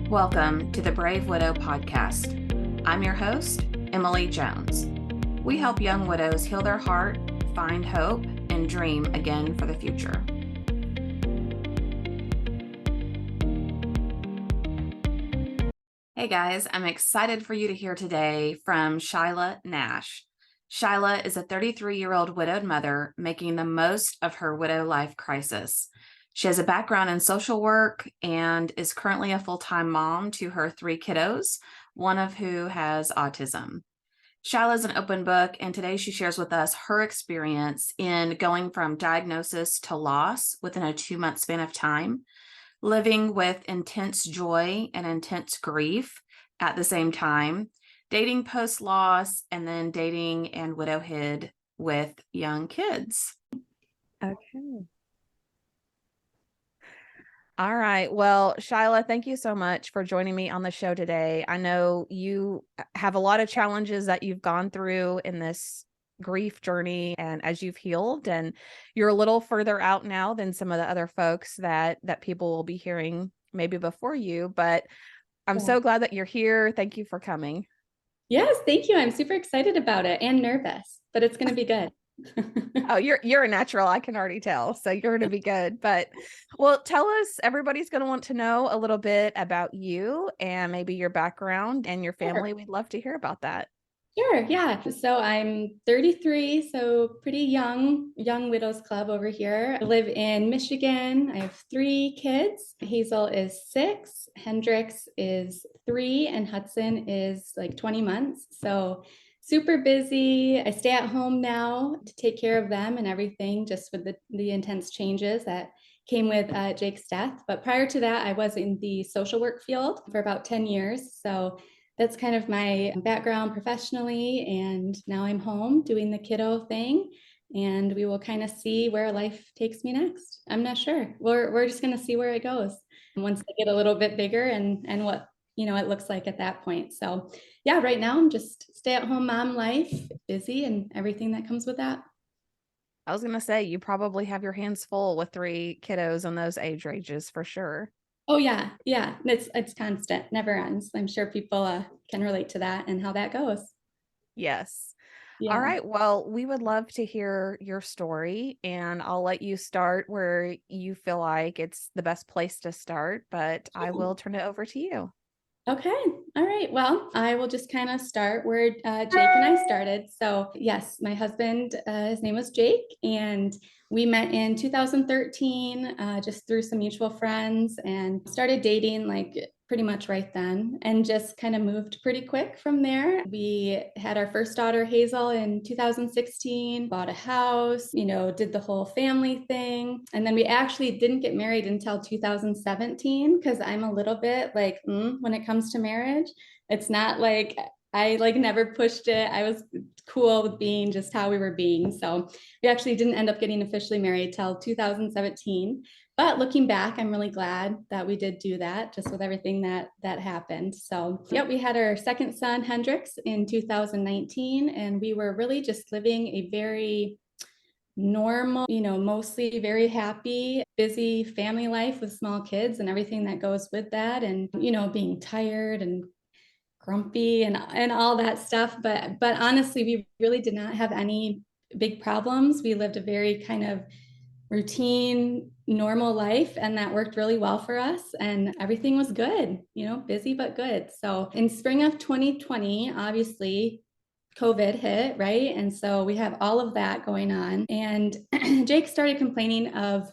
Welcome to the Brave Widow podcast. I'm your host, Emily Jones. We help young widows heal their heart, find hope, and dream again for the future. Hey guys, I'm excited for you to hear today from Shyla Nash. Shyla is a 33-year-old widowed mother making the most of her widow life crisis. She has a background in social work and is currently a full-time mom to her 3 kiddos, one of who has autism. Shyla is an open book, and today she shares with us her experience in going from diagnosis to loss within a 2-month span of time, living with intense joy and intense grief at the same time, dating post-loss, and then dating and widowhood with young kids. Okay. All right. Well, Shyla, thank you so much for joining me on the show today. I know you have a lot of challenges that you've gone through in this grief journey and as you've healed, and you're a little further out now than some of the other folks that people will be hearing maybe before you, but I'm so glad that you're here. Thank you for coming. Yes, thank you. I'm super excited about it and nervous, but it's going to be good. Oh, you're a natural. I can already tell. So you're going to be good. But well, tell us, everybody's going to want to know a little bit about you and maybe your background and your family. Sure. We'd love to hear about that. Sure, yeah. So I'm 33, so pretty young widows club over here. I live in Michigan. I have 3 kids. Hazel is 6, Hendrix is 3, and Hudson is like 20 months. So super busy. I stay at home now to take care of them and everything, just with the intense changes that came with Jake's death. But prior to that, I was in the social work field for about 10 years. So that's kind of my background professionally. And now I'm home doing the kiddo thing. And we will kind of see where life takes me next. I'm not sure. We're just going to see where it goes once I get a little bit bigger and what it looks like at that point. So yeah, right now I'm just stay-at-home mom life, busy and everything that comes with that. I was going to say, you probably have your hands full with 3 kiddos in those age ranges for sure. Oh yeah, yeah. It's constant, never ends. I'm sure people can relate to that and how that goes. Yes. Yeah. All right. Well, we would love to hear your story, and I'll let you start where you feel like it's the best place to start, but I will turn it over to you. Okay. All right. Well, I will just kind of start where Jake and I started. So, yes, my husband, his name was Jake, and we met in 2013 just through some mutual friends and started dating like pretty much right then and just kind of moved pretty quick from there. We had our first daughter, Hazel, in 2016, bought a house, did the whole family thing. And then we actually didn't get married until 2017 because I'm a little bit like, when it comes to marriage, it's not like I never pushed it. I was cool with being just how we were being. So we actually didn't end up getting officially married till 2017. But looking back, I'm really glad that we did do that, just with everything that happened. So yeah, we had our second son, Hendrix, in 2019, and we were really just living a very normal, mostly very happy, busy family life with small kids and everything that goes with that, and being tired and grumpy and all that stuff. But honestly, we really did not have any big problems. We lived a very kind of routine, normal life, and that worked really well for us. And everything was good, busy but good. So in spring of 2020, obviously, COVID hit, right? And so we have all of that going on. And Jake started complaining of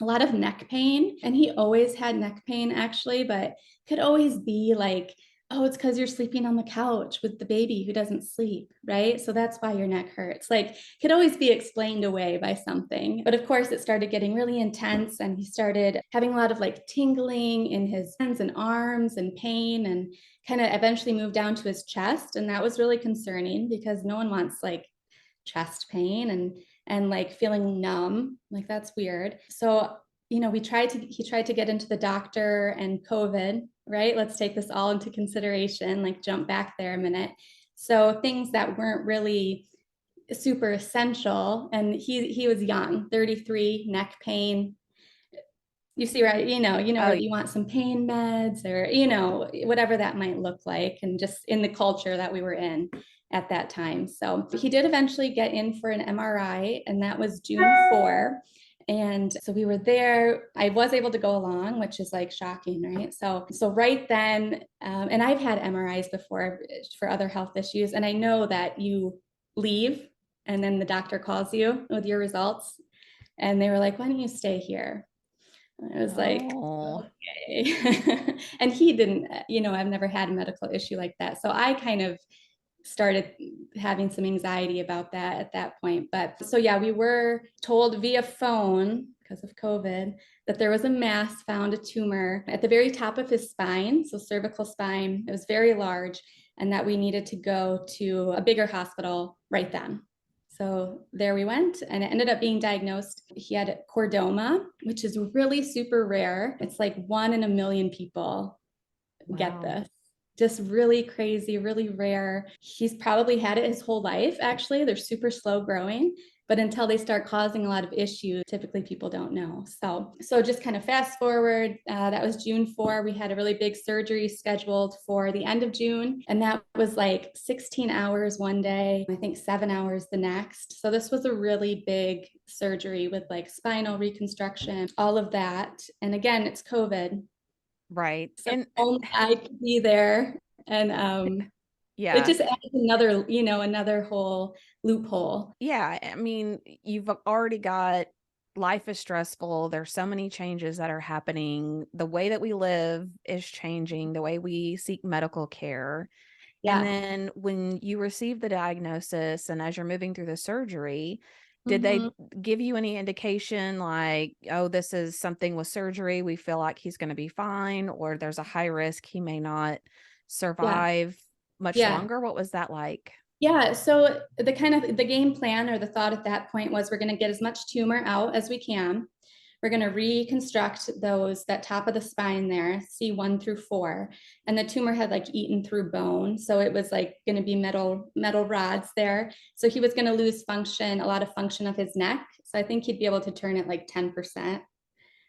a lot of neck pain. And he always had neck pain, actually, but could always be like, oh, it's because you're sleeping on the couch with the baby who doesn't sleep, right? So that's why your neck hurts. Like, could always be explained away by something. But of course, it started getting really intense, and he started having a lot of like tingling in his hands and arms and pain, and kind of eventually moved down to his chest. And that was really concerning because no one wants like chest pain and like feeling numb. Like, that's weird. So he tried to get into the doctor, and COVID, right? Let's take this all into consideration, like jump back there a minute. So things that weren't really super essential. And he was young, 33, neck pain, You see, right? Oh, You want some pain meds or, whatever that might look like, and just in the culture that we were in at that time. So he did eventually get in for an MRI, and that was June 4. And so we were there. I was able to go along, which is like shocking, right? So right then, and I've had MRIs before for other health issues, and I know that you leave and then the doctor calls you with your results, and they were like, "Why don't you stay here?" And I was like, oh, "Okay." And he didn't, I've never had a medical issue like that. So I kind of started having some anxiety about that at that point. But so yeah, we were told via phone because of COVID that there was a mass found, a tumor at the very top of his spine, so cervical spine. It was very large, and that we needed to go to a bigger hospital right then. So there we went, and it ended up being diagnosed. He had chordoma, which is really super rare. It's like 1 in a million people get wow. this. Just really crazy, really rare. He's probably had it his whole life, actually. They're super slow growing, but until they start causing a lot of issues, typically people don't know. So just kind of fast forward, that was June 4. We had a really big surgery scheduled for the end of June, and that was like 16 hours one day, I think 7 hours the next. So this was a really big surgery with like spinal reconstruction, all of that. And again, it's COVID. Right. So And only I could be there. And it yeah. just adds another whole loophole. Yeah. I mean, you've already got life is stressful. There's so many changes that are happening. The way that we live is changing, the way we seek medical care. And Yeah. then when you receive the diagnosis and as you're moving through the surgery, did they Mhm. give you any indication like, oh, this is something with surgery, we feel like he's going to be fine, or there's a high risk he may not Yeah. survive much Yeah. longer? What was that like? Yeah. So the game plan or the thought at that point was we're going to get as much tumor out as we can. We're going to reconstruct that top of the spine there, C1 through 4. And the tumor had like eaten through bone. So it was like going to be metal rods there. So he was going to lose function, a lot of function of his neck. So I think he'd be able to turn it like 10%.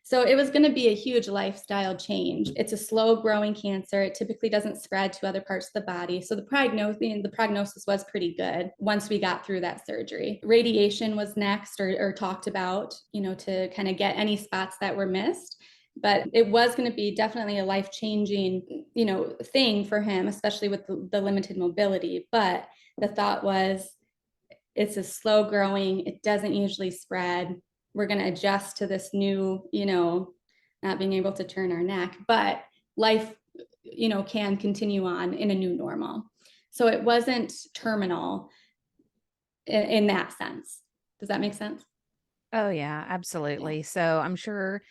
So it was going to be a huge lifestyle change. It's a slow growing cancer. It typically doesn't spread to other parts of the body. So the prognosis was pretty good once we got through that surgery. Radiation was next or talked about, to kind of get any spots that were missed. But it was going to be definitely a life-changing, thing for him, especially with the limited mobility. But the thought was it's a slow growing, it doesn't usually spread. We're going to adjust to this new, not being able to turn our neck, but life, can continue on in a new normal. So it wasn't terminal in that sense. Does that make sense? Oh, yeah, absolutely. So I'm sure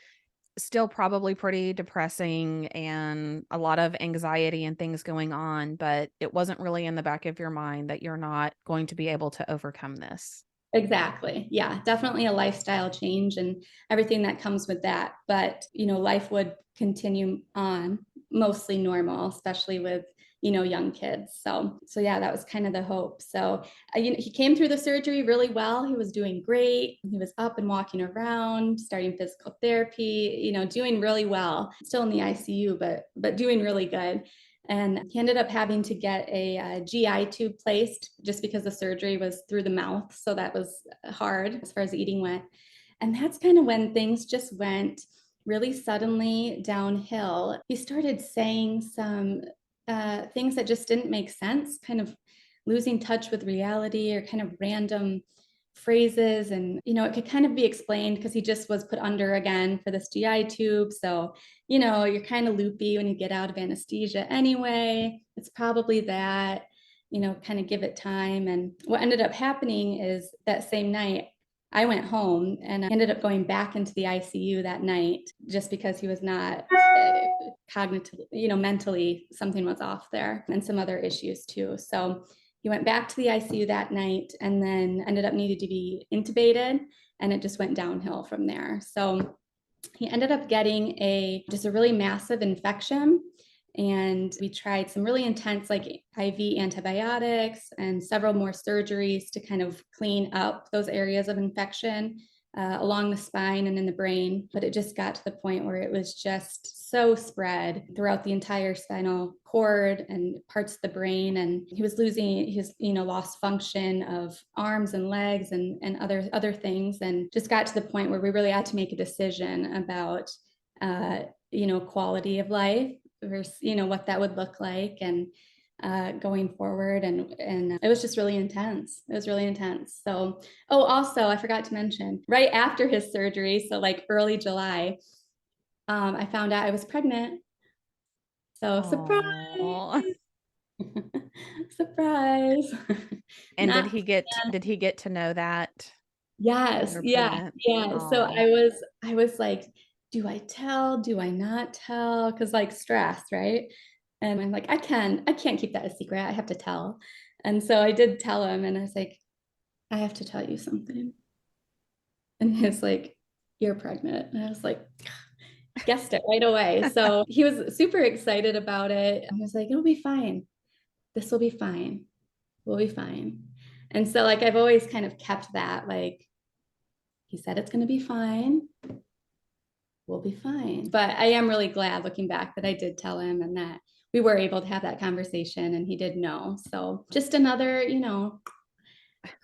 still probably pretty depressing and a lot of anxiety and things going on, but it wasn't really in the back of your mind that you're not going to be able to overcome this. Exactly. Yeah, definitely a lifestyle change and everything that comes with that. But, life would continue on mostly normal, especially with, young kids. So yeah, that was kind of the hope. So, he came through the surgery really well. He was doing great. He was up and walking around, starting physical therapy, doing really well. Still in the ICU, but doing really good. And he ended up having to get a GI tube placed just because the surgery was through the mouth. So that was hard as far as eating went. And that's kind of when things just went really suddenly downhill. He started saying some things that just didn't make sense, kind of losing touch with reality or kind of random phrases. And it could kind of be explained because he just was put under again for this GI tube. So you're kind of loopy when you get out of anesthesia anyway. It's probably that, kind of give it time. And what ended up happening is that same night I went home and I ended up going back into the ICU that night just because he was not cognitively, mentally something was off there, and some other issues too. So he went back to the ICU that night and then ended up needing to be intubated, and it just went downhill from there. So he ended up getting just a really massive infection, and we tried some really intense like IV antibiotics and several more surgeries to kind of clean up those areas of infection. along the spine and in the brain, but it just got to the point where it was just so spread throughout the entire spinal cord and parts of the brain. And he was losing his, lost function of arms and legs and other things, and just got to the point where we really had to make a decision about, quality of life versus, what that would look like. And going forward. And it was just really intense. It was really intense. So, also, I forgot to mention, right after his surgery, so like early July, I found out I was pregnant. So Aw. surprise, surprise. And Not did he get to know that Yes, you're yeah, pregnant? yeah. So Aw. I was like, do I tell? Do I not tell? Because like stress, right? And I'm like, I can't keep that a secret. I have to tell. And so I did tell him, and I was like, I have to tell you something. And he's like, you're pregnant. And I was like, guessed it right away. So he was super excited about it. And he was like, it'll be fine. This will be fine. We'll be fine. And so like I've always kind of kept that, like, he said it's going to be fine. We'll be fine. But I am really glad looking back that I did tell him, and that we were able to have that conversation, and he did know. So just another,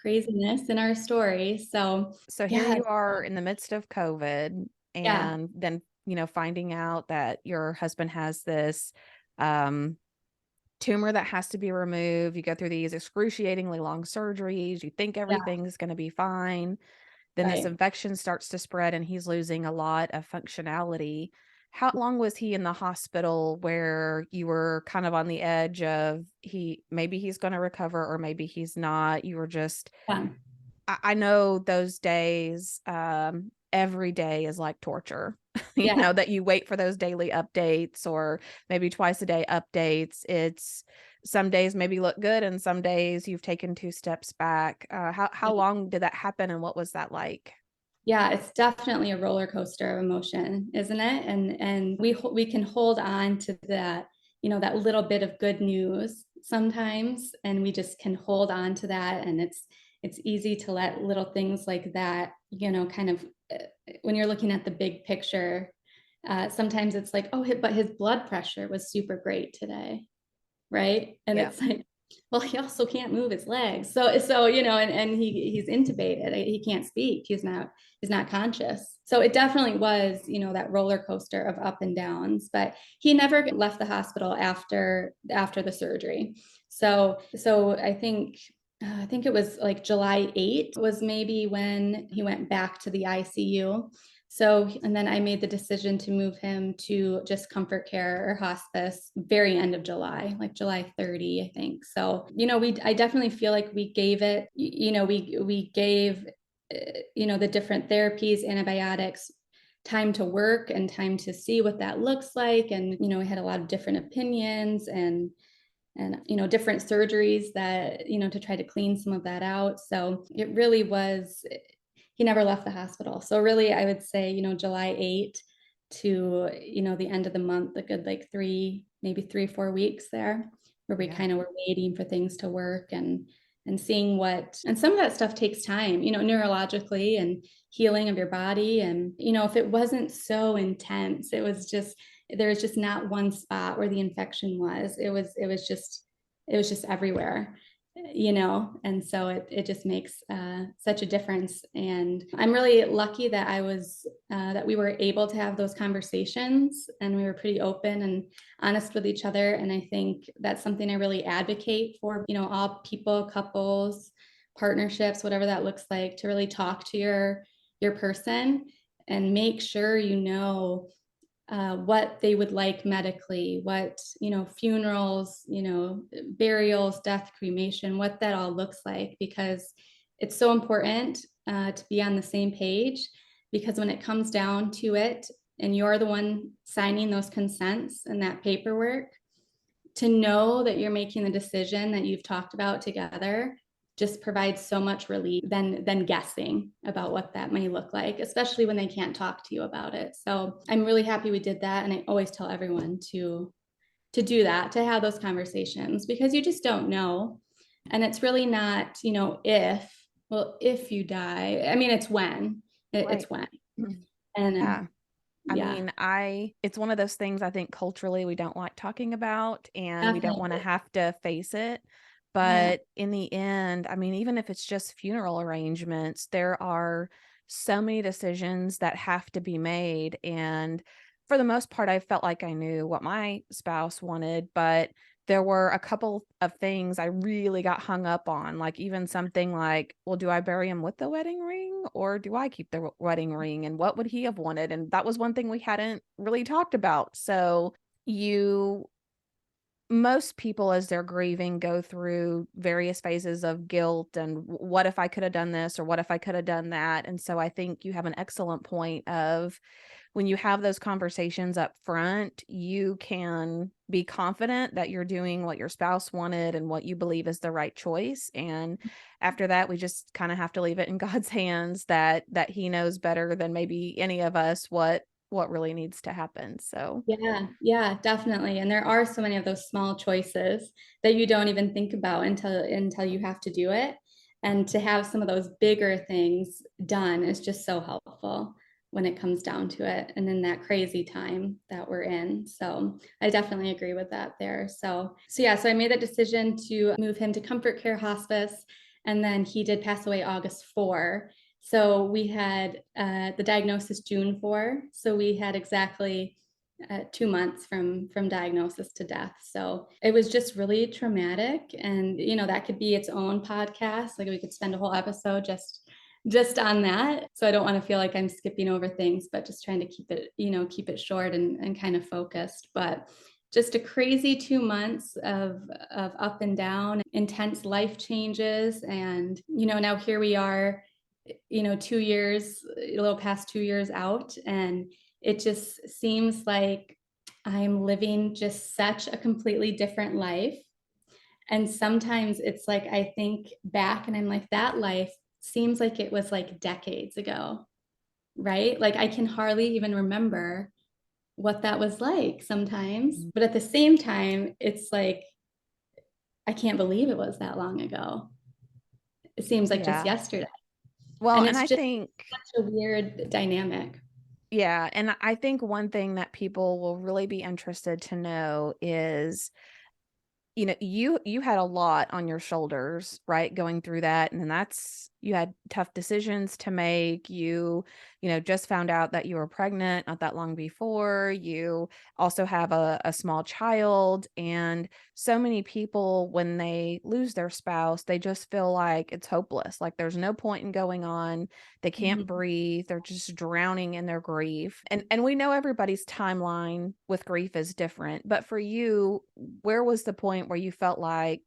craziness in our story. So Here yeah, you are in the midst of COVID, yeah, and then, finding out that your husband has this tumor that has to be removed. You go through these excruciatingly long surgeries. You think yeah, everything's going to be fine. Then this right. infection starts to spread and he's losing a lot of functionality. How long was he in the hospital where you were kind of on the edge of maybe he's going to recover or maybe he's not? You were just, Yeah, I know those days, every day is like torture, yeah, that you wait for those daily updates or maybe twice a day updates. It's some days maybe look good and some days you've taken two steps back. How long did that happen and what was that like? yeah. It's definitely a roller coaster of emotion, isn't it? And we can hold on to that, that little bit of good news sometimes, and we just can hold on to that. And it's easy to let little things like that, kind of, when you're looking at the big picture, sometimes it's like, oh, but his blood pressure was super great today, right? And Yeah. it's like, well, he also can't move his legs, so and he's intubated. He can't speak. He's not conscious. So it definitely was, that roller coaster of up and downs. But he never left the hospital after the surgery. So I think it was like July 8th was maybe when he went back to the ICU. So, and then I made the decision to move him to just comfort care or hospice very end of July, like July 30, I think. So, I definitely feel like we gave it, we gave, the different therapies, antibiotics, time to work and time to see what that looks like. And, we had a lot of different opinions and different surgeries that, to try to clean some of that out. So it really was, he never left the hospital. So really, I would say, July 8 to, the end of the month, a good like maybe 3-4 weeks there, where we Yeah. kind of were waiting for things to work and seeing and some of that stuff takes time, neurologically and healing of your body. And, if it wasn't so intense, there was just not one spot where the infection was. It was just everywhere, and so it just makes such a difference. And I'm really lucky that that we were able to have those conversations, and we were pretty open and honest with each other. And I think that's something I really advocate for, all people, couples, partnerships, whatever that looks like, to really talk to your person and make sure what they would like medically, what, funerals, burials, death, cremation, what that all looks like, because it's so important to be on the same page. Because when it comes down to it, and you're the one signing those consents and that paperwork, to know that you're making the decision that you've talked about together just provides so much relief than guessing about what that may look like, especially when they can't talk to you about it. So I'm really happy we did that. And I always tell everyone to do that, to have those conversations, because you just don't know. And it's really not, if you die. I mean, it's when. it's when. And Yeah. I yeah, mean, it's one of those things I think culturally we don't like talking about, and we don't want to definitely. have to face it. Yeah. But in the end, I mean, even if it's just funeral arrangements, there are so many decisions that have to be made. And for the most part, I felt like I knew what my spouse wanted, but there were a couple of things I really got hung up on, like even something like, well, do I bury him with the wedding ring or do I keep the wedding ring? And what would he have wanted? And that was one thing we hadn't really talked about. So you most people as they're grieving go through various phases of guilt and what if I could have done this or what if I could have done that. And so I think you have an excellent point of when you have those conversations up front, you can be confident that you're doing what your spouse wanted and what you believe is the right choice. And after that, we just kind of have to leave it in God's hands that he knows better than maybe any of us what really needs to happen. So Yeah, definitely. And there are so many of those small choices that you don't even think about until you have to do it. And to have some of those bigger things done is just so helpful when it comes down to it and in that crazy time that we're in. So I definitely agree with that there. So I made that decision to move him to Comfort Care Hospice. And then he did pass away August 4. So we had the diagnosis June 4. So we had exactly 2 months from diagnosis to death. So it was just really traumatic. And, that could be its own podcast. Like we could spend a whole episode just on that. So I don't want to feel like I'm skipping over things, but just trying to keep it short and kind of focused. But just a crazy 2 months of up and down, intense life changes. And, now here we are, 2 years, a little past 2 years out. And it just seems like I'm living just such a completely different life. And sometimes it's like I think back and I'm like, that life seems like it was like decades ago, right? Like I can hardly even remember what that was like sometimes. But at the same time, it's like, I can't believe it was that long ago. It seems like just yeah. yesterday. Well, And and it's I just think such a weird dynamic. yeah, and I think one thing that people will really be interested to know is you had a lot on your shoulders, right? Going through that. And then you had tough decisions to make. You just found out that you were pregnant not that long before. You also have a small child. And so many people, when they lose their spouse, they just feel like it's hopeless. Like there's no point in going on. They can't Mhm. breathe. They're just drowning in their grief. And we know everybody's timeline with grief is different. But for you, where was the point where you felt like,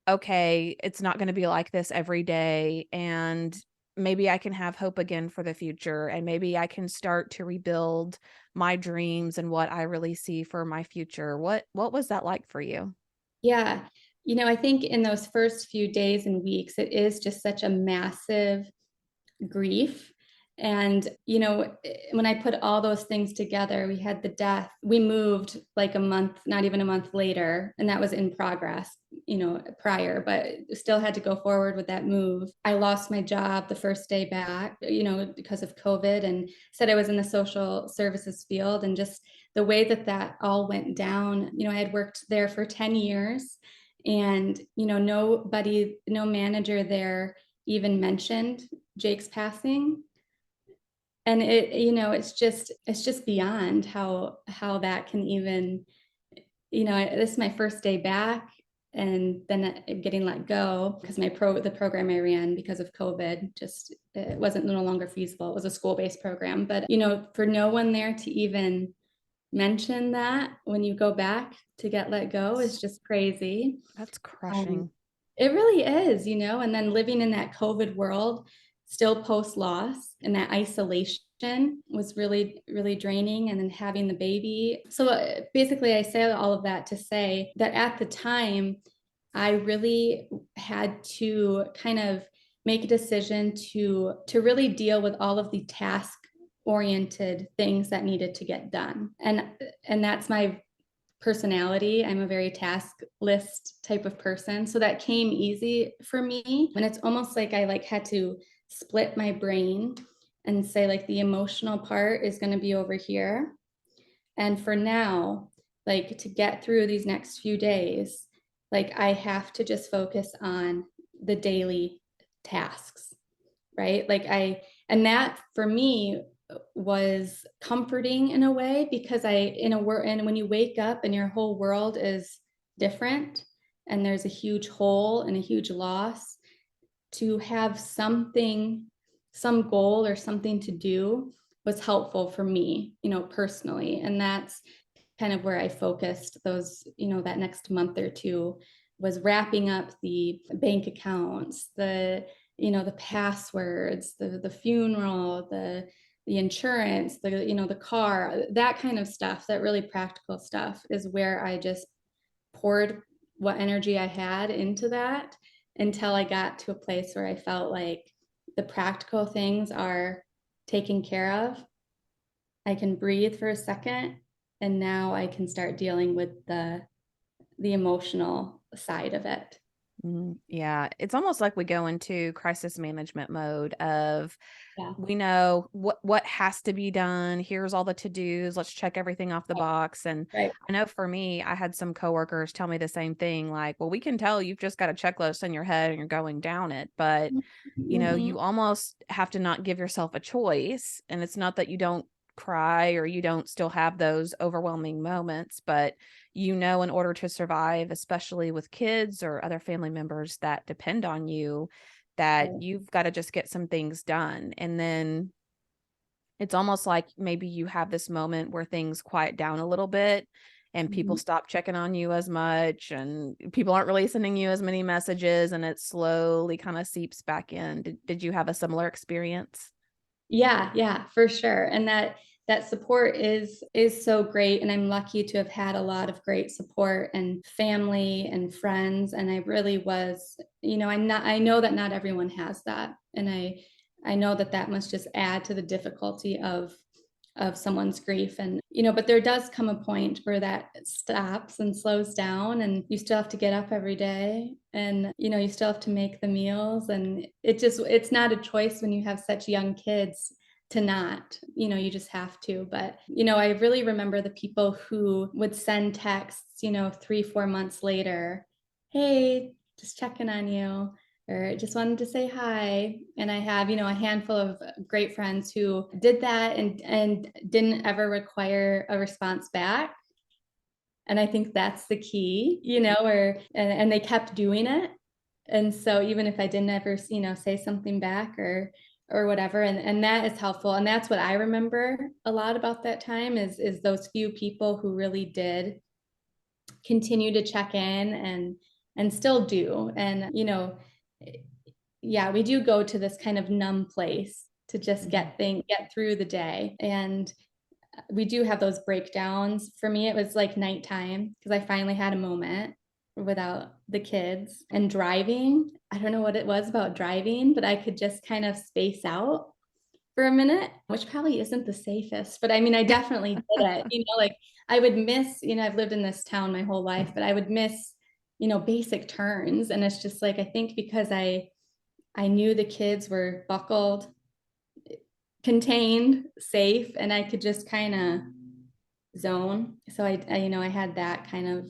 okay, it's not going to be like this every day, and maybe I can have hope again for the future, and maybe I can start to rebuild my dreams and what I really see for my future? What was that like for you? Yeah. I think in those first few days and weeks, it is just such a massive grief. And, when I put all those things together, we had the death. We moved like a month, not even a month later, and that was in progress, prior, but still had to go forward with that move. I lost my job the first day back, because of COVID, and said I was in the social services field. And just the way that all went down, I had worked there for 10 years and, no manager there even mentioned Jake's passing. And it's just beyond how that can even, this is my first day back and then getting let go because the program I ran because of COVID just it wasn't no longer feasible. It was a school-based program, but for no one there to even mention that when you go back to get let go is just crazy. That's Um, crushing. it really is, and then living in that COVID world, still post loss, and that isolation was really, really draining. And then having the baby. So basically, I say all of that to say that at the time, I really had to kind of make a decision to really deal with all of the task oriented things that needed to get done. And that's my personality. I'm a very task list type of person. So that came easy for me. And it's almost like I had to split my brain and say like the emotional part is going to be over here. And for now, like to get through these next few days, like I have to just focus on the daily tasks, right? And that for me was comforting in a way, because and when you wake up and your whole world is different and there's a huge hole and a huge loss, to have something, some goal or something to do was helpful for me, personally. And that's kind of where I focused those, that next month or two, was wrapping up the bank accounts, the passwords, the funeral, the insurance, the car, that kind of stuff, that really practical stuff is where I just poured what energy I had into that, until I got to a place where I felt like the practical things are taken care of. I can breathe for a second, and now I can start dealing with the emotional side of it. Yeah, it's almost like we go into crisis management mode of, Yeah. we know what has to be done. Here's all the to-dos. Let's check everything off the box. And Right. I know for me, I had some coworkers tell me the same thing, like, well, we can tell you've just got a checklist in your head and you're going down it. But, you almost have to not give yourself a choice. And it's not that you don't cry or you don't still have those overwhelming moments, but in order to survive, especially with kids or other family members that depend on you, that you've got to just get some things done. And then it's almost like maybe you have this moment where things quiet down a little bit and people stop checking on you as much and people aren't really sending you as many messages, and it slowly kind of seeps back in. Did you have a similar experience? Yeah, for sure. And that support is so great. And I'm lucky to have had a lot of great support and family and friends. And I really was, I know that not everyone has that. And I know that must just add to the difficulty of someone's grief. And, but there does come a point where that stops and slows down, and you still have to get up every day, and, you still have to make the meals. And it's not a choice when you have such young kids to not, you just have to. But, I really remember the people who would send texts, 3-4 months later, hey, just checking on you, or just wanted to say hi. And I have, a handful of great friends who did that and didn't ever require a response back. And I think that's the key, and they kept doing it. And so even if I didn't ever, say something back or whatever, and that is helpful. And that's what I remember a lot about that time is those few people who really did continue to check in and still do. And, yeah, we do go to this kind of numb place to just get through the day. And we do have those breakdowns. For me, it was like nighttime, because I finally had a moment without the kids. And driving, I don't know what it was about driving, but I could just kind of space out for a minute, which probably isn't the safest, but I mean, I definitely did it. Like I would miss, I've lived in this town my whole life, but I would miss, basic turns. And it's just like, I think because I knew the kids were buckled, contained, safe, and I could just kind of zone. So I had that kind of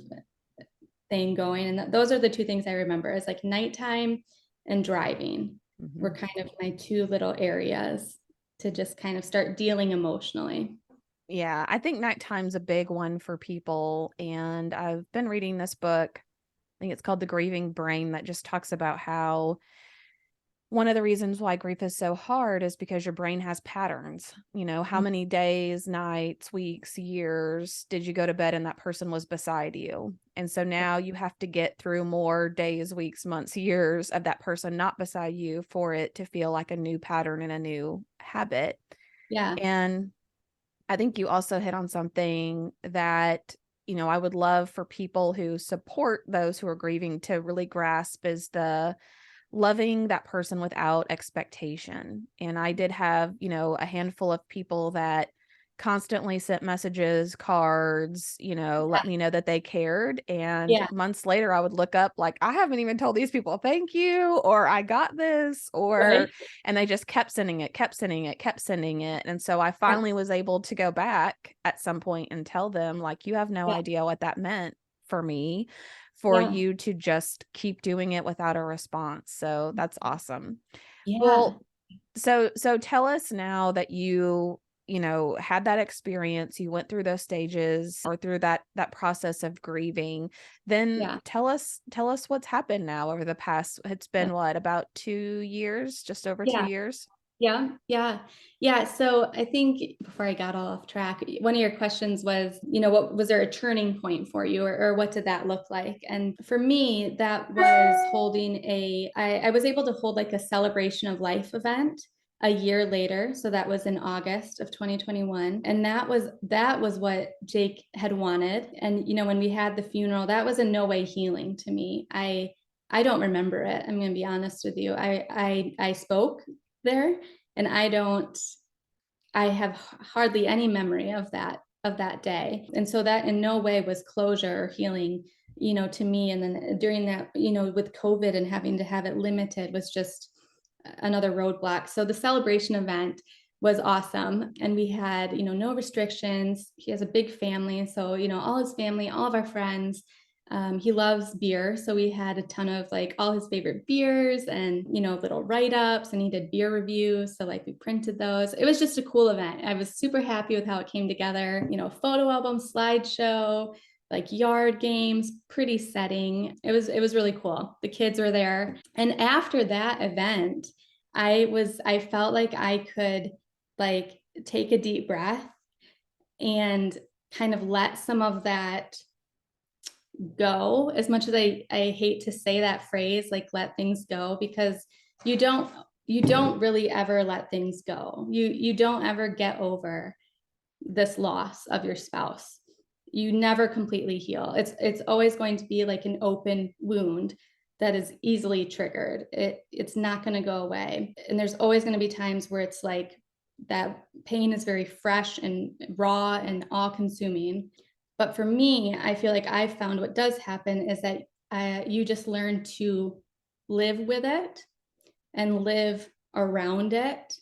thing going. And those are the two things I remember, is like nighttime and driving were kind of my two little areas to just kind of start dealing emotionally. Yeah, I think nighttime's a big one for people. And I've been reading this book, I think it's called The Grieving Brain, that just talks about how one of the reasons why grief is so hard is because your brain has patterns. How many days, nights, weeks, years did you go to bed and that person was beside you? And so now you have to get through more days, weeks, months, years of that person not beside you for it to feel like a new pattern and a new habit. Yeah. And I think you also hit on something that, I would love for people who support those who are grieving to really grasp, is the loving that person without expectation. And I did have, a handful of people that, constantly sent messages, cards, let me know that they cared. And Yeah. months later, I would look up like, I haven't even told these people thank you, or I got this, Right. and they just kept sending it, kept sending it, kept sending it. And so I Yeah. finally was able to go back at some point and tell them, like, you have no Yeah. idea what that meant for me, for Yeah. you to just keep doing it without a response. So that's awesome. Yeah. Well, so tell us now that you had that experience, you went through those stages or through that process of grieving. Then Yeah. tell us what's happened now over the past, it's been Yeah. what, about 2 years, just over two Yeah. years? Yeah, yeah, yeah. So I think before I got all off track, one of your questions was, what was there a turning point for you, or what did that look like? And for me, that was I was able to hold like a celebration of life event a year later. So that was in August of 2021. And that was what Jake had wanted. And, when we had the funeral, that was in no way healing to me. I don't remember it. I'm going to be honest with you. I spoke there, and I have hardly any memory of that day. And so that in no way was closure or healing, to me. And then during that, with COVID and having to have it limited was just another roadblock. So the celebration event was awesome. And we had, no restrictions. He has a big family. So, all his family, all of our friends, he loves beer. So we had a ton of like all his favorite beers and, little write-ups, and he did beer reviews. So like we printed those. It was just a cool event. I was super happy with how it came together, photo album, slideshow, like yard games, pretty setting. It was really cool. The kids were there. And after that event, I felt like I could like take a deep breath and kind of let some of that go. As much as I hate to say that phrase, like let things go, because you don't really ever let things go. You don't ever get over this loss of your spouse. You never completely heal. It's always going to be like an open wound that is easily triggered. It's not going to go away. And there's always going to be times where it's like that pain is very fresh and raw and all consuming. But for me, I feel like I've found what does happen is that you just learn to live with it and live around it.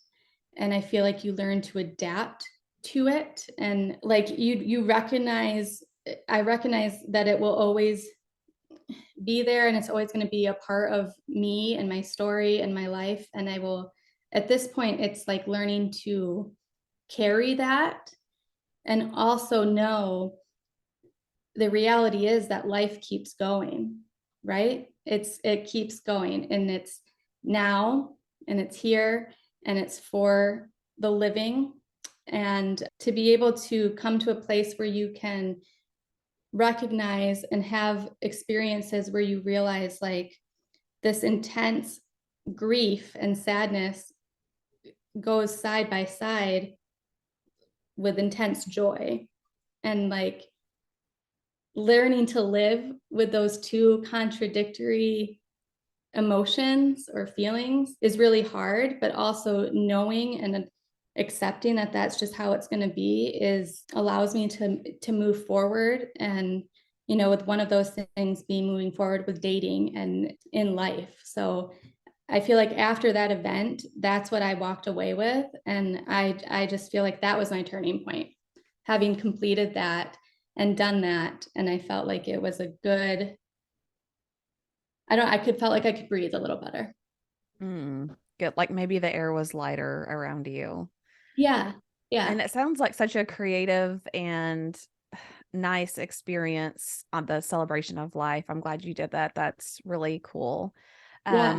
And I feel like you learn to adapt to it. And like you recognize, I recognize that it will always be there, and it's always going to be a part of me and my story and my life. And I will, at this point, it's like learning to carry that, and also know the reality is that life keeps going, right? It keeps going, and it's now, and it's here, and it's for the living. And to be able to come to a place where you can recognize and have experiences where you realize like this intense grief and sadness goes side by side with intense joy, and like learning to live with those two contradictory emotions or feelings is really hard, but also knowing and accepting that that's just how it's going to be is allows me to move forward. And with one of those things being moving forward with dating and in life. So I feel like after that event, that's what I walked away with. And I just feel like that was my turning point, having completed that and done that. And I felt like it was a good, felt like I could breathe a little better. Good. Like maybe the air was lighter around you. Yeah. Yeah. And it sounds like such a creative and nice experience on the celebration of life. I'm glad you did that. That's really cool. Yeah.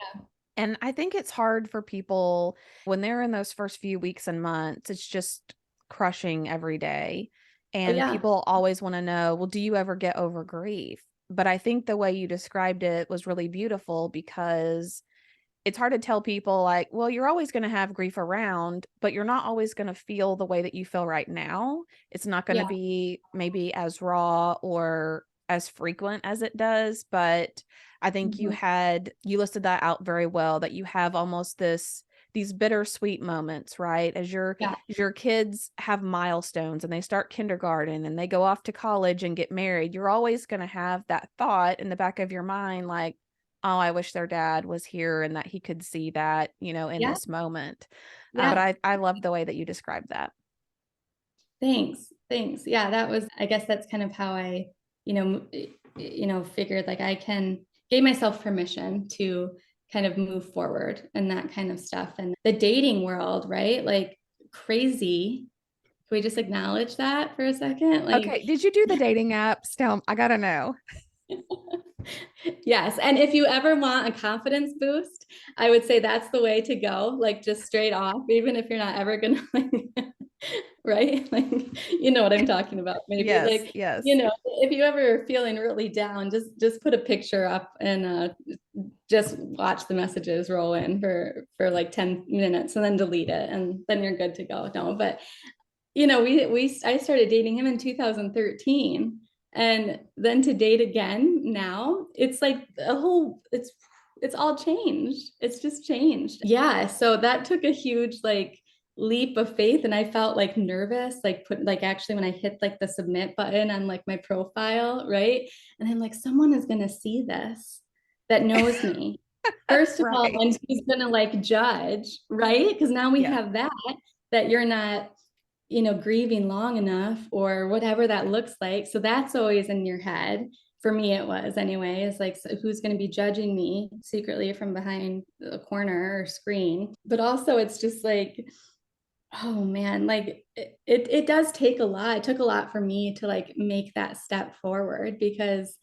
Yeah. And I think it's hard for people when they're in those first few weeks and months. It's just crushing every day. Oh, And yeah. people always want to know, well, do you ever get over grief? But I think the way you described it was really beautiful, because it's hard to tell people like, well, you're always going to have grief around, but you're not always going to feel the way that you feel right now. It's not going to Yeah. be maybe as raw or as frequent as it does. But I think Mhm. you listed that out very well, that you have almost this these bittersweet moments, right? As Yeah. your kids have milestones and they start kindergarten and they go off to college and get married, you're always going to have that thought in the back of your mind, like, oh, I wish their dad was here and that he could see that, in Yeah. this moment. Yeah. But I love the way that you described that. Thanks. Thanks. Yeah, I guess that's kind of how I, figured like I gave myself permission to kind of move forward and that kind of stuff. And the dating world, right? Like crazy. Can we just acknowledge that for a second? Like, Okay. Did you do the dating apps? I got to know. yes. And if you ever want a confidence boost, I would say that's the way to go, like just straight off, even if you're not ever going to like, right? Like, you know what I'm talking about. Maybe Yes. like, Yes. if you ever are feeling really down, just put a picture up and just watch the messages roll in for like 10 minutes and then delete it. And then you're good to go. No, but I started dating him in 2013. And then to date again now, it's like it's all changed. It's just changed. Yeah. So that took a huge like leap of faith. And I felt like nervous, actually when I hit like the submit button on like my profile, right? And I'm like, someone is gonna see this that knows me. First of all, Right. and who's gonna like judge, right? Because now we Yeah. have that you're not grieving long enough or whatever that looks like. So that's always in your head. For me, it was anyway. It's like, so who's going to be judging me secretly from behind a corner or screen? But also, it's just like, oh man, like it does take a lot. It took a lot for me to like make that step forward because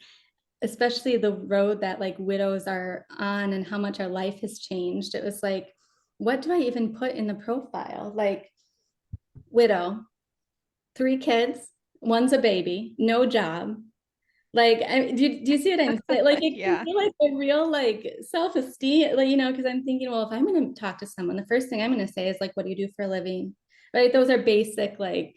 especially the road that like widows are on and how much our life has changed. It was like, what do I even put in the profile? Like, widow, 3 kids, one's a baby, no job. Like, do you see what I'm saying? Like, it can Yeah. be like a real like self-esteem, like, because I'm thinking, well, if I'm going to talk to someone, the first thing I'm going to say is like, what do you do for a living? Right? Those are basic, like,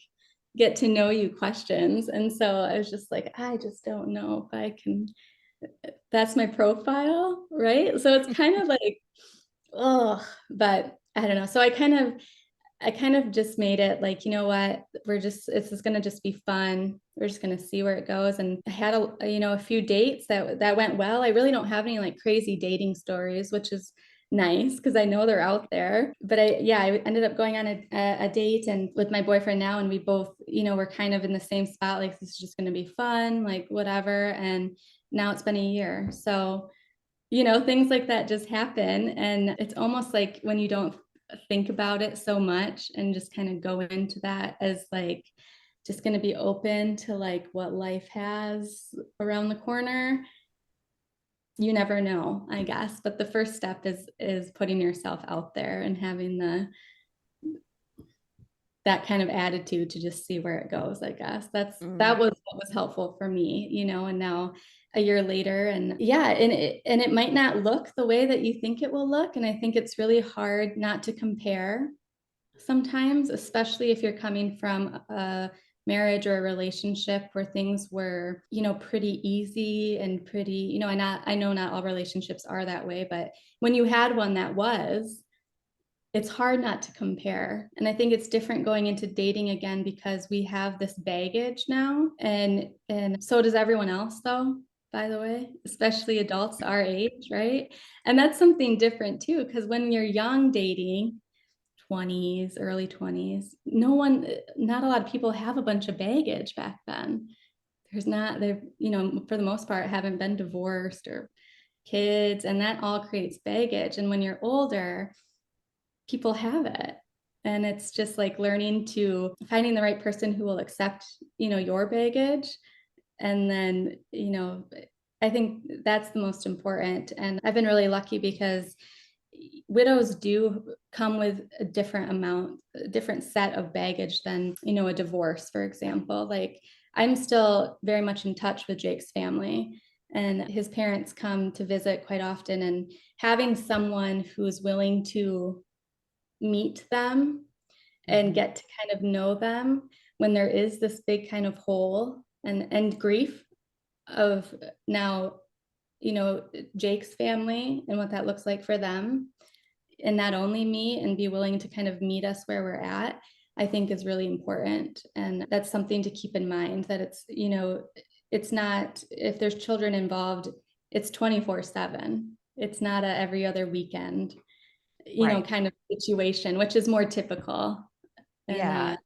get to know you questions. And so I was just like, I just don't know if I can, that's my profile. Right. So it's kind of like, oh, but I don't know. So I kind of just made it like, you know what, it's just going to just be fun. We're just going to see where it goes. And I had a few dates that went well. I really don't have any like crazy dating stories, which is nice because I know they're out there. But I ended up going on a date and with my boyfriend now, and we both, we're kind of in the same spot. Like, this is just going to be fun, like whatever. And now it's been a year. So, things like that just happen. And it's almost like when you don't think about it so much and just kind of go into that as like just going to be open to like what life has around the corner. You never know, I guess, but the first step is putting yourself out there and having that kind of attitude to just see where it goes. I guess that was what was helpful for me, and now a year later, and yeah, and it might not look the way that you think it will look. And I think it's really hard not to compare sometimes, especially if you're coming from a marriage or a relationship where things were, pretty easy and pretty, I know not all relationships are that way, but when you had one that was, it's hard not to compare. And I think it's different going into dating again because we have this baggage now, and so does everyone else though, by the way, especially adults our age, right? And that's something different too, because when you're young dating, 20s, early 20s, not a lot of people have a bunch of baggage back then. They're, for the most part, haven't been divorced or kids, and that all creates baggage. And when you're older, people have it. And it's just like finding the right person who will accept, your baggage. And then, I think that's the most important. And I've been really lucky because widows do come with a different set of baggage than, a divorce, for example. Like, I'm still very much in touch with Jake's family, and his parents come to visit quite often, and having someone who's willing to meet them and get to kind of know them when there is this big kind of hole and grief of now, Jake's family and what that looks like for them. and not only meet and be willing to kind of meet us where we're at, I think is really important. And that's something to keep in mind, that it's, it's not, if there's children involved, it's 24/7. It's not a every other weekend, Right. kind of situation, which is more typical. And Yeah.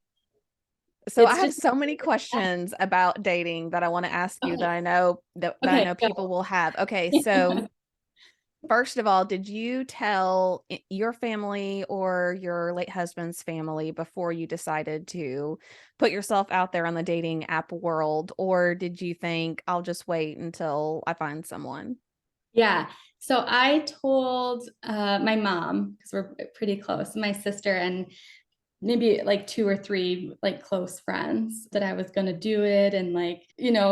So I it's have just, so many questions about dating that I want to ask you okay, that I okay, know go. people will have. Okay, so first of all, did you tell your family or your late husband's family before you decided to put yourself out there on the dating app world, or did you think I'll just wait until I find someone? Yeah. So I told my mom, because we're pretty close, my sister, and maybe like 2 or 3 like close friends, that I was going to do it. And like,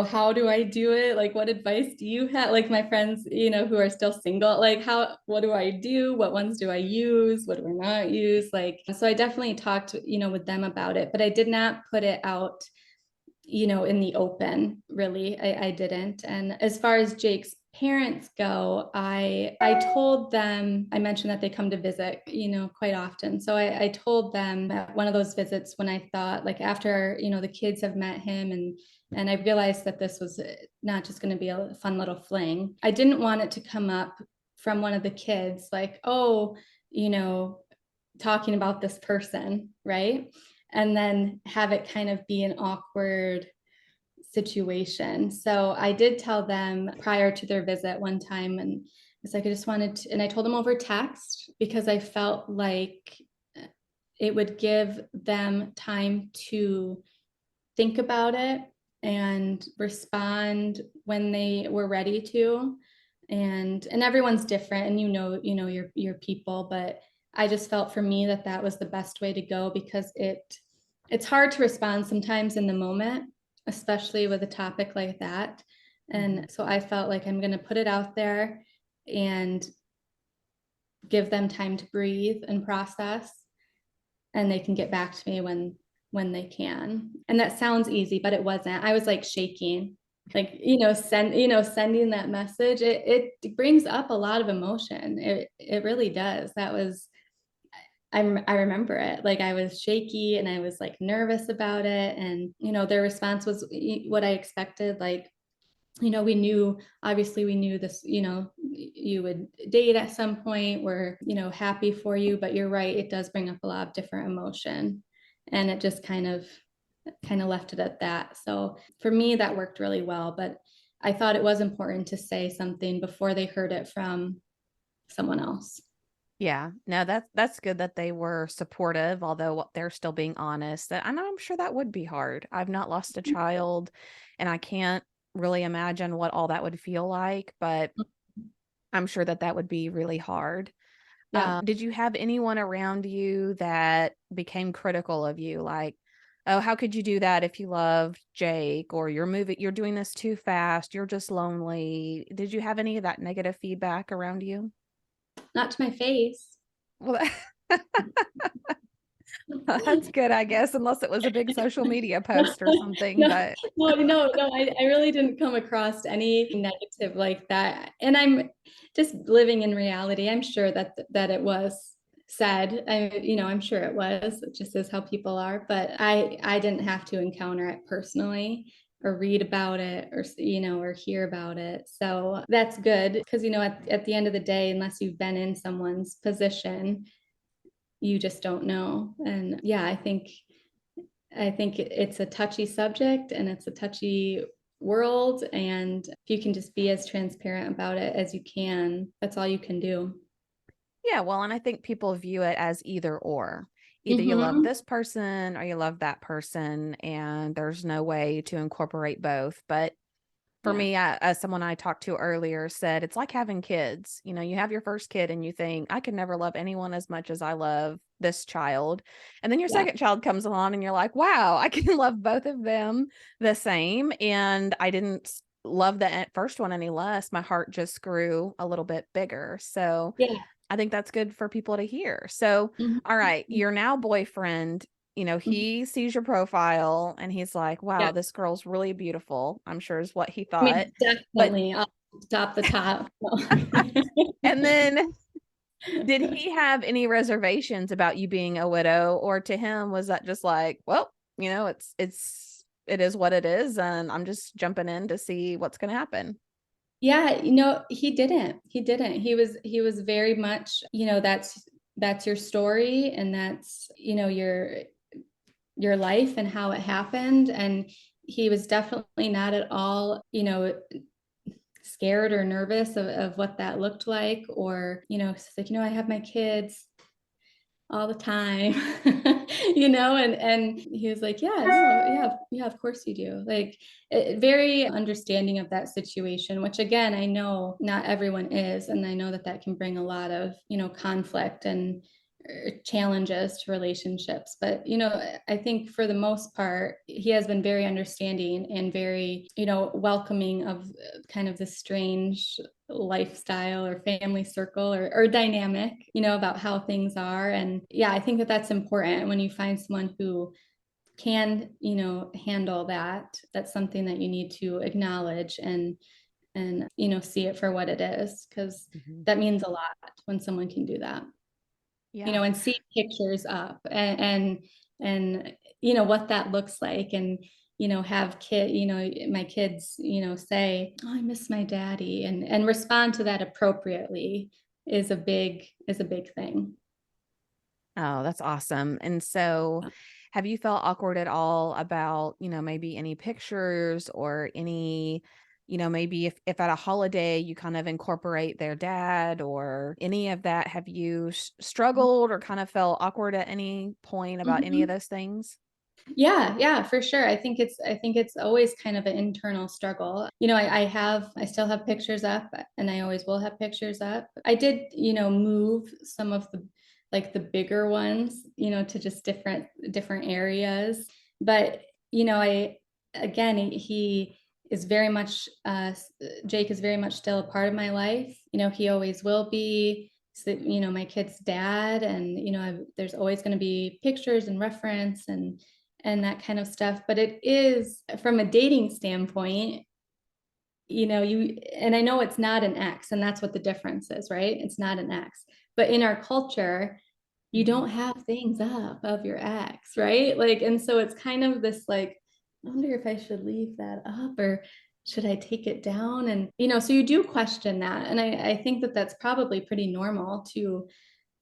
how do I do it? Like, what advice do you have? Like my friends, who are still single, like what do I do? What ones do I use? What do I not use? Like, so I definitely talked, with them about it, but I did not put it out, in the open, really. I didn't. And as far as Jake's parents go, I told them, I mentioned that they come to visit, quite often. So I told them at one of those visits, when I thought, like, after, the kids have met him, and I realized that this was not just going to be a fun little fling. I didn't want it to come up from one of the kids, like, oh, talking about this person, right? And then have it kind of be an awkward situation. So I did tell them prior to their visit one time, and it's like, I just wanted to, and I told them over text, because I felt like it would give them time to think about it and respond when they were ready to. And everyone's different, and your people, but I just felt, for me, that was the best way to go, because it's hard to respond sometimes in the moment, especially with a topic like that. And so I felt like, I'm going to put it out there and give them time to breathe and process, and they can get back to me when they can. And that sounds easy, but it wasn't. I was like shaking, like, sending that message. It brings up a lot of emotion. It really does. I remember it. Like, I was shaky, and I was like nervous about it. And, their response was what I expected. Like, obviously we knew this, you would date at some point. We're, happy for you, but you're right. It does bring up a lot of different emotion, and it just kind of left it at that. So for me, that worked really well, but I thought it was important to say something before they heard it from someone else. Yeah, no, that's good that they were supportive, although they're still being honest. I know, I'm sure that would be hard. I've not lost a child, and I can't really imagine what all that would feel like, but I'm sure that would be really hard. Yeah. Did you have anyone around you that became critical of you? Like, oh, how could you do that if you loved Jake? Or you're doing this too fast. You're just lonely. Did you have any of that negative feedback around you? Not to my face. Well, that's good, I guess, unless it was a big social media post or something, No, but no, I really didn't come across any negative like that. And I'm just living in reality. I'm sure that it was said. I'm sure it was. It just is how people are. But I didn't have to encounter it personally, or read about it, or or hear about it. So that's good, because at the end of the day, unless you've been in someone's position, you just don't know. And yeah, I think it's a touchy subject, and it's a touchy world. And if you can just be as transparent about it as you can, that's all you can do. yeah, well, and I think people view it as either or. Either you love Mm-hmm. this person or you love that person, and there's no way to incorporate both. But for Yeah. me, as someone I talked to earlier said, it's like having kids. You have your first kid and you think, I can never love anyone as much as I love this child. And then your Yeah. second child comes along and you're like, wow, I can love both of them the same. And I didn't love the first one any less. My heart just grew a little bit bigger. So Yeah. I think that's good for people to hear. So, all right, Mm-hmm. your now boyfriend, he sees your profile and he's like, Yeah. wow, this girl's really beautiful, I'm sure is what he I thought. mean, But, definitely. I'll stop the top. and then Did he have any reservations about you being a widow, or to him was that just like, well, it is what it is, and I'm just jumping in to see what's going to happen? Yeah, he didn't. He didn't. He was very much, that's your story, and that's, your life and how it happened. And he was definitely not at all, scared or nervous of what that looked like, or, it's like, I have my kids all the time, and he was like, yeah, no, yeah, yeah, of course you do. Like, very understanding of that situation, which again, I know not everyone is, and I know that that can bring a lot of, conflict and challenges to relationships. But, I think for the most part, he has been very understanding and very, welcoming of kind of the strange lifestyle or family circle or dynamic, about how things are. And yeah, I think that that's important when you find someone who can, handle that. That's something that you need to acknowledge and see it for what it is, because that means a lot when someone can do that. Yeah. And see pictures up and what that looks like, and have my kids say, oh, I miss my daddy, and respond to that appropriately is a big thing. Oh, that's awesome. And so have you felt awkward at all about, maybe any pictures or any, maybe if at a holiday you kind of incorporate their dad or any of that, have you struggled or kind of felt awkward at any point about any of Mhm. those things? Yeah, for sure. I think it's always kind of an internal struggle. I still have pictures up, and I always will have pictures up. I did, move some of the, like, the bigger ones, to just different areas. But, I again, he is very much Jake is very much still a part of my life. He always will be. So, my kid's dad, and there's always going to be pictures and reference and that kind of stuff. But it is, from a dating standpoint, and I know it's not an ex, and that's what the difference is, right? It's not an ex. But in our culture, you Mhm. don't have things up of your ex, right? Like, and so it's kind of this, like, I wonder if I should leave that up, or should I take it down? And, so you do question that. And I think that that's probably pretty normal to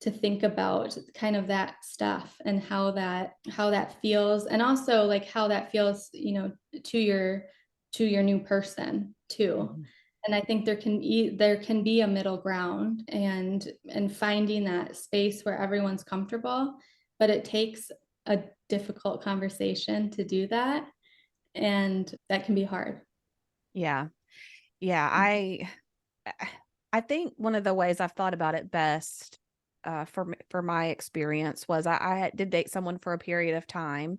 think about kind of that stuff, and how that feels, and also like how that feels, to your new person too. Mhm. And I think there can be a middle ground, and finding that space where everyone's comfortable. But it takes a difficult conversation to do that, and that can be hard. Yeah. Yeah. I think one of the ways I've thought about it best for my experience was I did date someone for a period of time.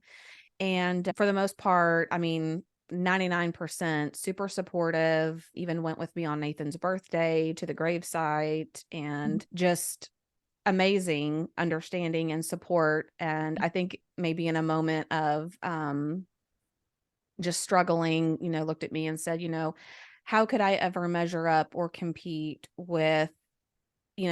And for the most part, I mean, 99% super supportive, even went with me on Nathan's birthday to the gravesite, and just amazing understanding and support. And I think maybe in a moment of just struggling, looked at me and said, how could I ever measure up or compete with,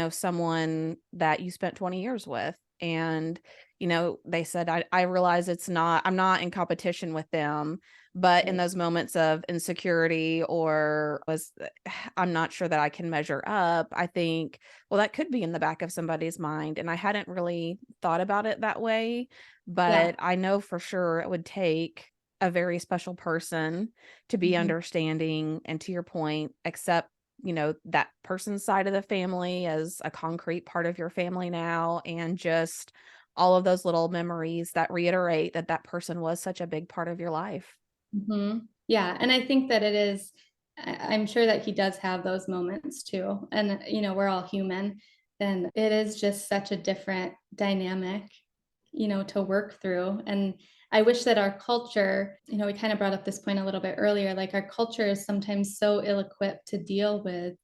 someone that you spent 20 years with? And, they said, I realize I'm not in competition with them, but in Right. those moments of insecurity I'm not sure that I can measure up. I think, well, that could be in the back of somebody's mind. And I hadn't really thought about it that way, Yeah. but I know for sure it would take a very special person to be Mhm. understanding and, to your point, accept that person's side of the family as a concrete part of your family now, and just all of those little memories that reiterate that that person was such a big part of your life. Yeah, and I think that it is. I'm sure that he does have those moments too, and we're all human, and it is just such a different dynamic, to work through. And I wish that our culture, we kind of brought up this point a little bit earlier, like our culture is sometimes so ill-equipped to deal with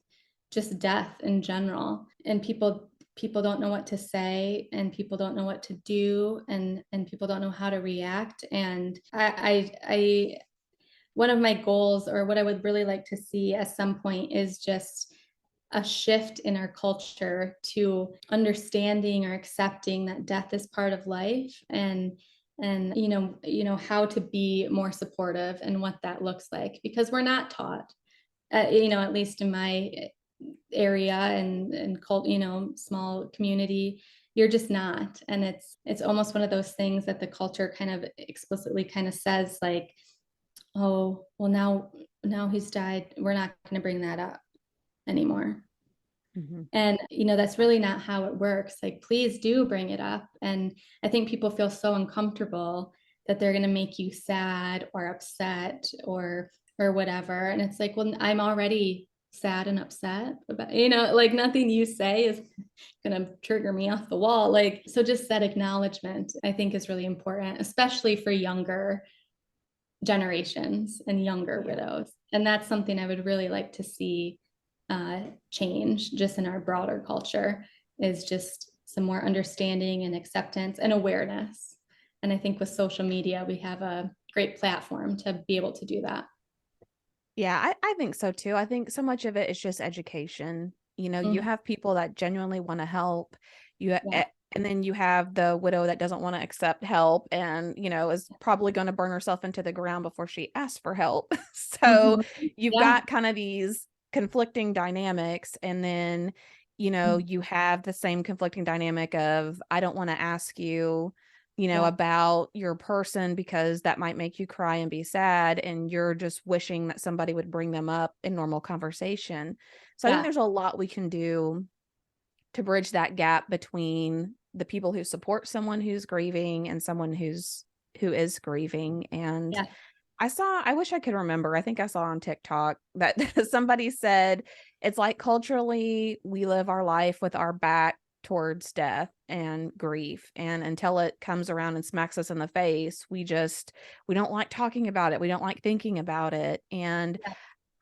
just death in general, and people don't know what to say, and people don't know what to do, and people don't know how to react. And I one of my goals, or what I would really like to see at some point, is just a shift in our culture to understanding or accepting that death is part of life, and how to be more supportive and what that looks like, because we're not taught, at least in my area and cult, small community, you're just not. And it's almost one of those things that the culture kind of explicitly kind of says, like, oh, well, now he's died, we're not going to bring that up anymore. Mm-hmm. And, that's really not how it works. Like, please do bring it up. And I think people feel so uncomfortable that they're going to make you sad or upset or whatever. And it's like, well, I'm already sad and upset about, like, nothing you say is going to trigger me off the wall. Like, so just that acknowledgement, I think, is really important, especially for younger generations and younger widows. And that's something I would really like to see change just in our broader culture, is just some more understanding and acceptance and awareness. And I think with social media, we have a great platform to be able to do that. Yeah, I think so too. I think so much of it is just education. You have people that genuinely want to help you. And then you have the widow that doesn't want to accept help and, is probably going to burn herself into the ground before she asks for help. So you've got kind of these conflicting dynamics. And then, you have the same conflicting dynamic of, I don't want to ask you, about your person because that might make you cry and be sad. And you're just wishing that somebody would bring them up in normal conversation. So I think there's a lot we can do to bridge that gap between the people who support someone who's grieving and someone who is grieving. And I wish I could remember, I think I saw on TikTok that somebody said, it's like culturally, we live our life with our back towards death and grief. And until it comes around and smacks us in the face, we don't like talking about it. We don't like thinking about it. And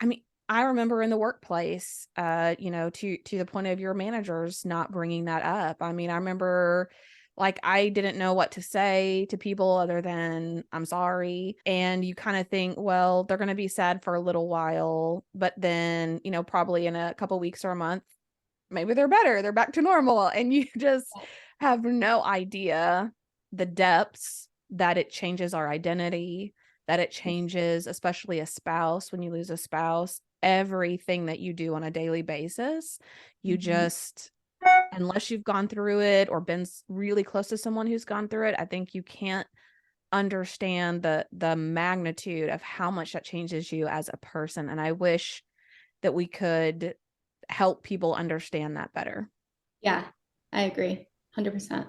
I mean, I remember in the workplace, to the point of your managers not bringing that up. I mean, I remember, like, I didn't know what to say to people other than I'm sorry. And you kind of think, well, they're going to be sad for a little while, but then, probably in a couple weeks or a month, maybe they're better. They're back to normal. And you just have no idea the depths that it changes our identity, that it changes, especially a spouse, when you lose a spouse, everything that you do on a daily basis, you just, unless you've gone through it or been really close to someone who's gone through it, I think you can't understand the magnitude of how much that changes you as a person. And I wish that we could help people understand that better. Yeah, I agree. 100%.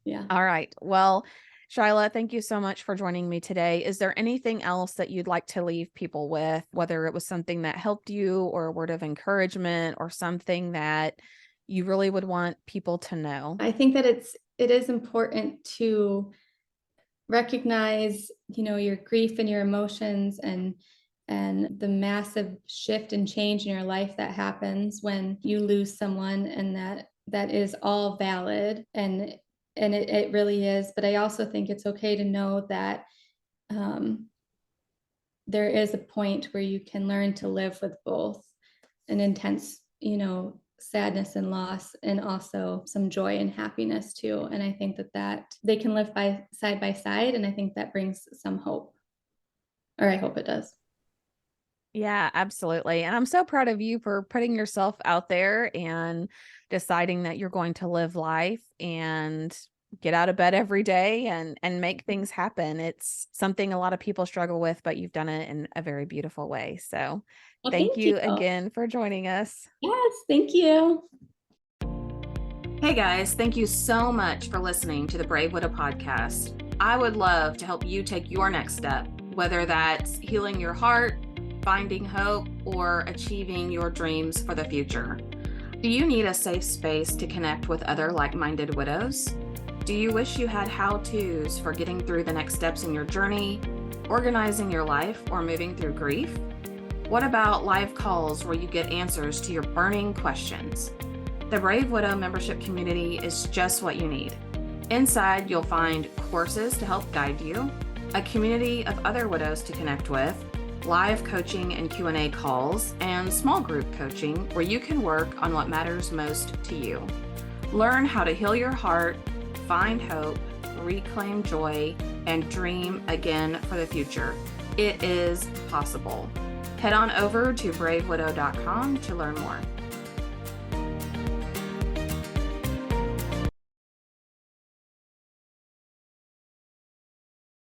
Yeah. All right. Well, Shyla, thank you so much for joining me today. Is there anything else that you'd like to leave people with, whether it was something that helped you or a word of encouragement or something that you really would want people to know? I think that it is important to recognize, your grief and your emotions and the massive shift and change in your life that happens when you lose someone, and that is all valid. And it really is. But I also think it's okay to know that there is a point where you can learn to live with both an intense, sadness and loss, and also some joy and happiness too. And I think that they can live side by side. And I think that brings some hope, or I hope it does. Yeah, absolutely. And I'm so proud of you for putting yourself out there and deciding that you're going to live life and get out of bed every day and make things happen. It's something a lot of people struggle with, but you've done it in a very beautiful way. So thank you again for joining us. Yes, thank you. Hey guys, thank you so much for listening to the Brave Widow podcast. I would love to help you take your next step, whether that's healing your heart, finding hope, or achieving your dreams for the future. Do you need a safe space to connect with other like-minded widows? Do you wish you had how-tos for getting through the next steps in your journey, organizing your life, or moving through grief? What about live calls where you get answers to your burning questions? The Brave Widow membership community is just what you need. Inside, you'll find courses to help guide you, a community of other widows to connect with, live coaching and Q&A calls, and small group coaching where you can work on what matters most to you. Learn how to heal your heart, find hope, reclaim joy, and dream again for the future. It is possible. Head on over to bravewidow.com to learn more.